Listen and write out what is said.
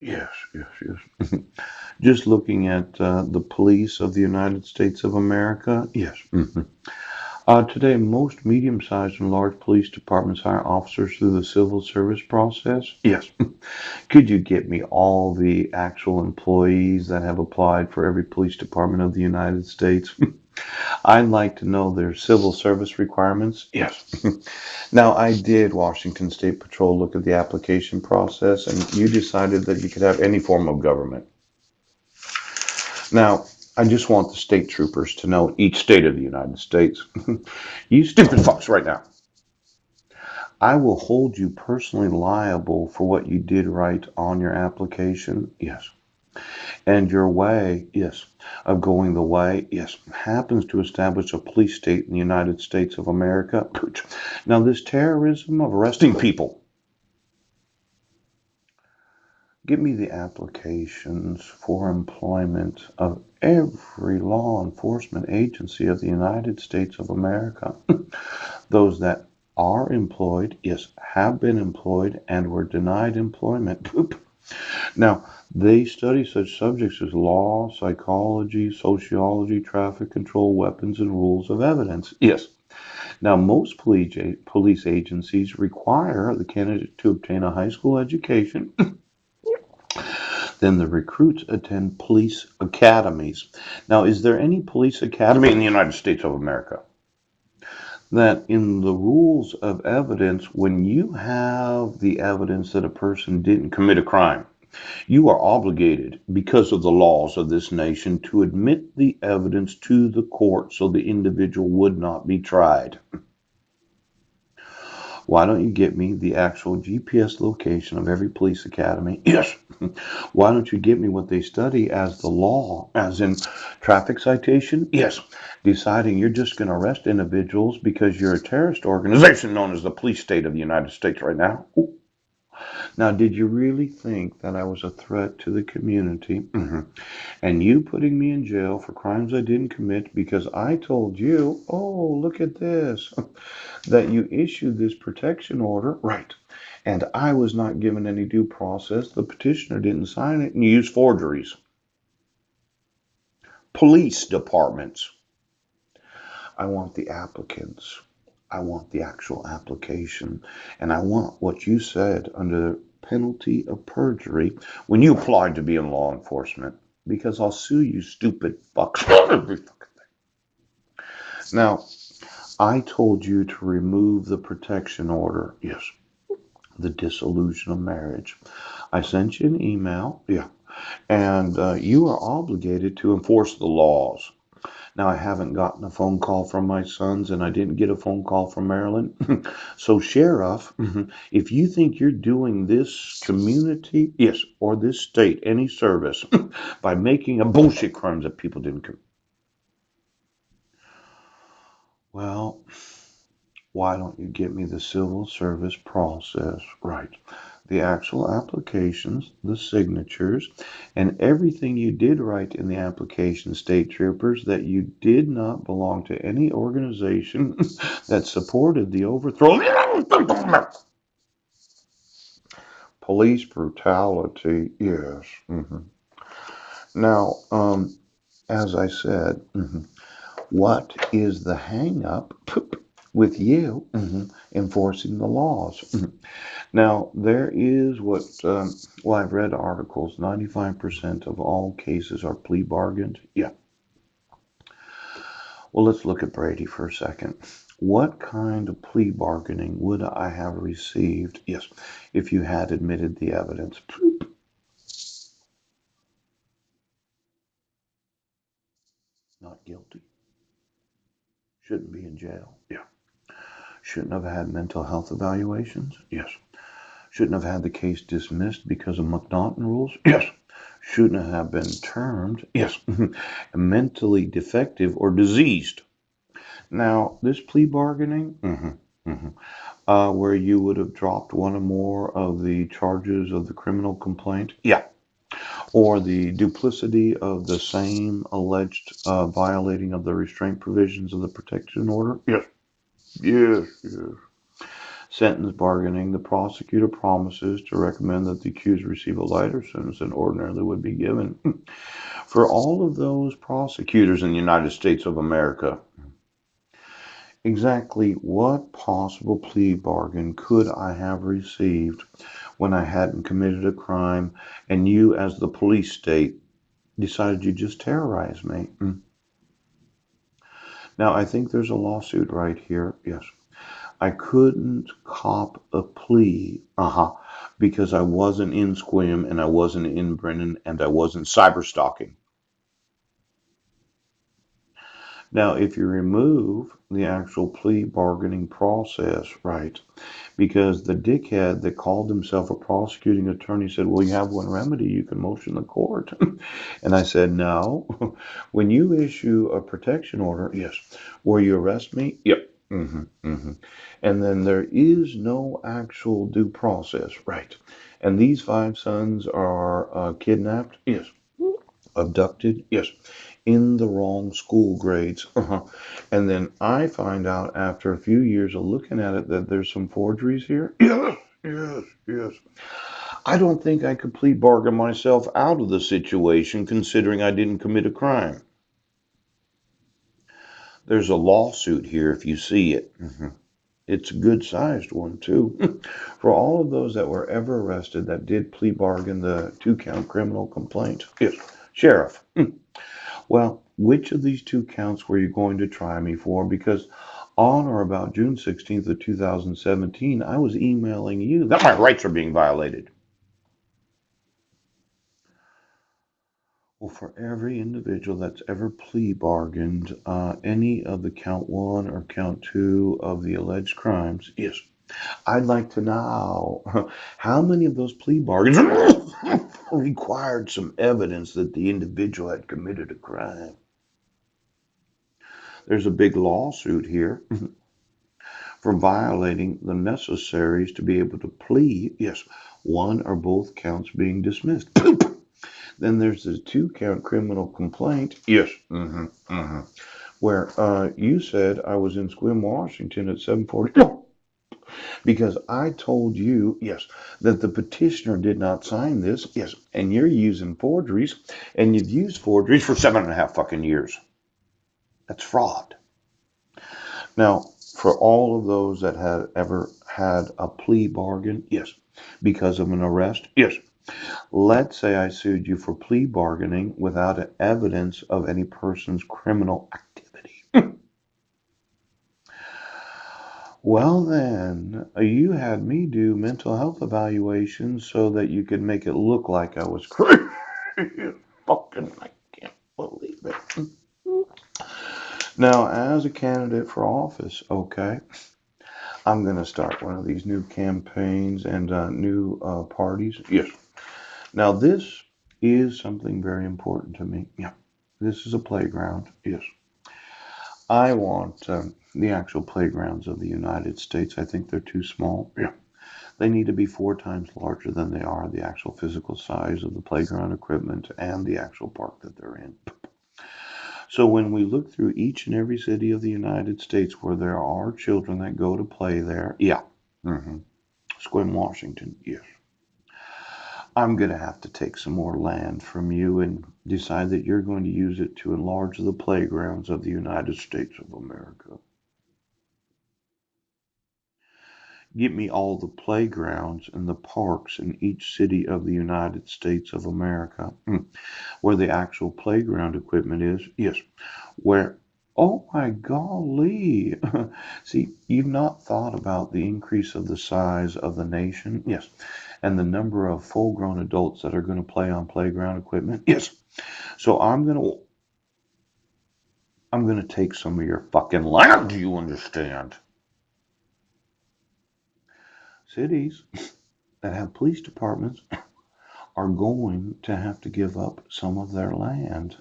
Yes, yes, yes. Just looking at the police of the United States of America. Yes. Today, most medium-sized and large police departments hire officers through the civil service process. Yes. Could you get me all the actual employees that have applied for every police department of the United States? I'd like to know their civil service requirements. Yes. Now, I did Washington State Patrol look at the application process, and you decided that you could have any form of government. Now, I just want the state troopers to know each state of the United States. You stupid fucks right now. I will hold you personally liable for what you did right on your application. Yes. And your way, yes, of going the way, yes, happens to establish a police state in the United States of America. Now, this terrorism of arresting people, give me the applications for employment of every law enforcement agency of the United States of America. Those that are employed, yes, have been employed and were denied employment. Now, they study such subjects as law, psychology, sociology, traffic control, weapons, and rules of evidence. Yes. Now, most police agencies require the candidate to obtain a high school education. Then the recruits attend police academies. Now, is there any police academy in the United States of America that in the rules of evidence, when you have the evidence that a person didn't commit a crime, you are obligated, because of the laws of this nation, to admit the evidence to the court so the individual would not be tried? Why don't you get me the actual GPS location of every police academy? Yes. Why don't you get me what they study as the law, as in traffic citation? Yes. Deciding you're just going to arrest individuals because you're a terrorist organization known as the police state of the United States right now. Ooh. Now, did you really think that I was a threat to the community? And you putting me in jail for crimes I didn't commit because I told you, oh, look at this, that you issued this protection order. Right. And I was not given any due process. The petitioner didn't sign it, and you used forgeries. Police departments. I want the applicants. I want the actual application. And I want what you said under penalty of perjury when you applied to be in law enforcement. Because I'll sue you, stupid fucks. Every fucking thing. Now, I told you to remove the protection order. Yes. The dissolution of marriage. I sent you an email. Yeah. And you are obligated to enforce the laws. Now, I haven't gotten a phone call from my sons, and I didn't get a phone call from Maryland. So, Sheriff, if you think you're doing this community, yes, or this state any service by making a bullshit crimes that people didn't commit, well, why don't you get me the civil service process right? The actual applications, the signatures, and everything you did right in the application, state troopers, that you did not belong to any organization that supported the overthrow. Police brutality, yes. Now, as I said, what is the hang up with you enforcing the laws? Now, there is well, I've read articles, 95% of all cases are plea bargained. Yeah. Well, let's look at Brady for a second. What kind of plea bargaining would I have received, yes, if you had admitted the evidence? Not guilty. Shouldn't be in jail. Yeah. Shouldn't have had mental health evaluations? Yes. Shouldn't have had the case dismissed because of McNaughton rules? Yes. Shouldn't have been termed, yes, mentally defective or diseased. Now, this plea bargaining, where you would have dropped one or more of the charges of the criminal complaint, yeah, or the duplicity of the same alleged violating of the restraint provisions of the protection order, yes, yes, yes. Sentence bargaining, the prosecutor promises to recommend that the accused receive a lighter sentence than ordinarily would be given. For all of those prosecutors in the United States of America, exactly what possible plea bargain could I have received when I hadn't committed a crime and you, as the police state, decided you just terrorize me? Now, I think there's a lawsuit right here. Yes. I couldn't cop a plea, because I wasn't in Squim and I wasn't in Brennan and I wasn't cyber stalking. Now, if you remove the actual plea bargaining process, right, because the dickhead that called himself a prosecuting attorney said, well, you have one remedy, you can motion the court. And I said, no. When you issue a protection order, yes. Will you arrest me? Yep. And then there is no actual due process, right? And these five sons are kidnapped, yes. Abducted, yes. In the wrong school grades. And then I find out after a few years of looking at it that there's some forgeries here. Yes, yes, yes. I don't think I could plea bargain myself out of the situation considering I didn't commit a crime. There's a lawsuit here if you see it. It's a good sized one, too. For all of those that were ever arrested that did plea bargain the 2-count criminal complaint. Yes, Sheriff. Well, which of these 2 counts were you going to try me for? Because on or about June 16th of 2017, I was emailing you that my rights are being violated. Well, for every individual that's ever plea bargained any of the count 1 or count 2 of the alleged crimes, yes, I'd like to know how many of those plea bargains required some evidence that the individual had committed a crime. There's a big lawsuit here for violating the necessaries to be able to plead, yes, 1 or both counts being dismissed. Then there's the 2-count criminal complaint, yes, where you said I was in Squim, Washington at 7:40 because I told you, yes, that the petitioner did not sign this, yes, and you're using forgeries, and you've used forgeries for 7.5 fucking years. That's fraud. Now, for all of those that had ever had a plea bargain, yes, because of an arrest, yes. Let's say I sued you for plea bargaining without evidence of any person's criminal activity. Well, then, you had me do mental health evaluations so that you could make it look like I was crazy. Fucking, I can't believe it. Now, as a candidate for office, okay, I'm going to start one of these new campaigns and new parties. Yes. Now, this is something very important to me. Yeah. This is a playground. Yes. I want the actual playgrounds of the United States. I think they're too small. Yeah. They need to be 4 times larger than they are the actual physical size of the playground equipment and the actual park that they're in. So when we look through each and every city of the United States where there are children that go to play there, yeah. Squim, Washington, yes. I'm going to have to take some more land from you and decide that you're going to use it to enlarge the playgrounds of the United States of America. Get me all the playgrounds and the parks in each city of the United States of America where the actual playground equipment is. Yes. Where, oh my golly. See, you've not thought about the increase of the size of the nation. Yes. And the number of full grown adults that are going to play on playground equipment. Yes. So I'm going to take some of your fucking land. Do you understand? Cities that have police departments are going to have to give up some of their land.